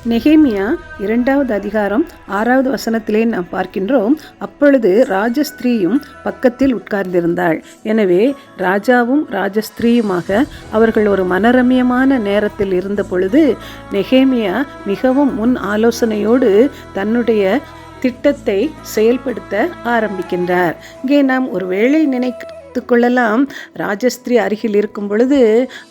நெகேமியா 2வது அதிகாரம் 6வது வசனத்திலே நாம் பார்க்கின்றோம். அப்பொழுது ராஜஸ்திரீயும் பக்கத்தில் உட்கார்ந்திருந்தாள். எனவே ராஜாவும் ராஜஸ்திரீயுமாக அவர்கள் ஒரு மனரம்யமான நேரத்தில் இருந்த பொழுது நெகேமியா மிகவும் முன் ஆலோசனையோடு தன்னுடைய திட்டத்தை செயல்படுத்த ஆரம்பிக்கின்றார். இங்கே நாம் ஒரு வேளை கொள்ளலாம், ராஜஸ்திரீ அருகில் இருக்கும் பொழுது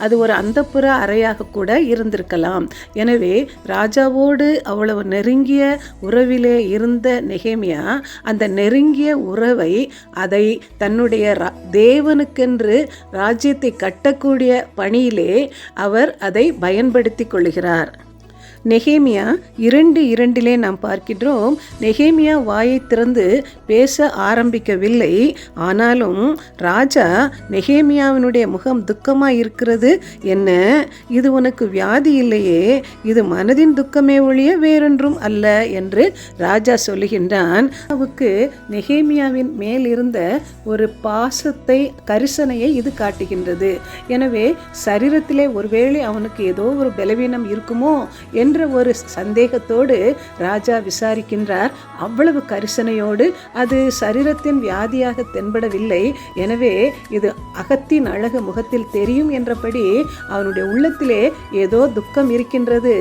அது ஒரு அந்தப்புற அறையாக கூட இருந்திருக்கலாம். எனவே ராஜாவோடு அவ்வளவு நெருங்கிய உறவிலே இருந்த நெகேமியா அந்த நெருங்கிய உறவை அதை தன்னுடைய தேவனுக்கென்று ராஜ்யத்தை கட்டக்கூடிய பணியிலே அவர் அதை பயன்படுத்தி கொள்கிறார். நெகேமியா 2:2 நாம் பார்க்கின்றோம். நெகேமியா வாயை திறந்து பேச ஆரம்பிக்கவில்லை. ஆனாலும் ராஜா நெகேமியாவினுடைய முகம் துக்கமாக இருக்கிறது, என்ன இது உனக்கு வியாதி இல்லையே, இது மனதின் துக்கமே ஒழிய வேறொன்றும் அல்ல என்று ராஜா சொல்லுகின்றான். அவருக்கு நெகேமியாவின் மேல் இருந்த ஒரு பாசத்தை கரிசனையை இது காட்டுகின்றது. எனவே சரீரத்திலே ஒருவேளை அவனுக்கு ஏதோ ஒரு பலவீனம் இருக்குமோ என்ற ஒரு சந்தேகத்தோடு ராஜா விசாரிக்கின்றார். அவ்வளவு கரிசனையோடு அது சரீரத்தின் வியாதியாக தென்படவில்லை. எனவே இது அகத்தின் அழகு முகத்தில் தெரியும் என்றபடி அவனுடைய உள்ளத்திலே ஏதோ துக்கம் இருக்கின்றது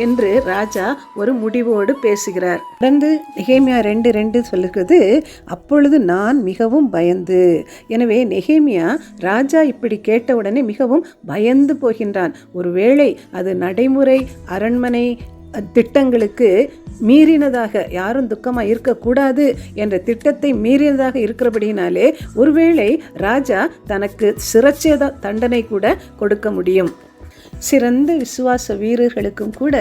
என்று ராஜா ஒரு முடிவோடு பேசுகிறார். தொடர்ந்து நெகேமியா 2:2 சொல்லுகிறது, அப்பொழுது நான் மிகவும் பயந்து. எனவே நெகேமியா ராஜா இப்படி கேட்டவுடனே மிகவும் பயந்து போகின்றான். ஒருவேளை அது நடைமுறை அரண்மனை திட்டங்களுக்கு மீறினதாக, யாரும் துக்கமாக இருக்கக்கூடாது என்ற திட்டத்தை மீறினதாக இருக்கிறபடினாலே ஒருவேளை ராஜா தனக்கு சிரச்சேத தண்டனை கூட கொடுக்க முடியும். சிறந்த விசுவாச வீரர்களுக்கும் கூட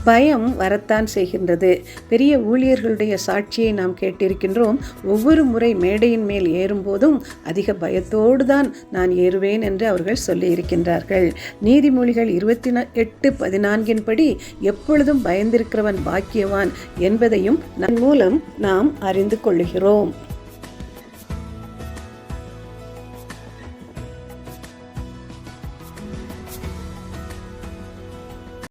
பயம் வரத்தான் செய்கின்றது. பெரிய ஊழியர்களுடைய சாட்சியை நாம் கேட்டிருக்கின்றோம். ஒவ்வொரு முறை மேடையின் மேல் ஏறும்போதும் அதிக பயத்தோடு தான் நான் ஏறுவேன் என்று அவர்கள் சொல்லியிருக்கின்றார்கள். நீதிமொழிகள் 28:14 படி எப்பொழுதும் பயந்திருக்கிறவன் பாக்கியவான் என்பதையும் நம் மூலம் நாம் அறிந்து கொள்கிறோம்.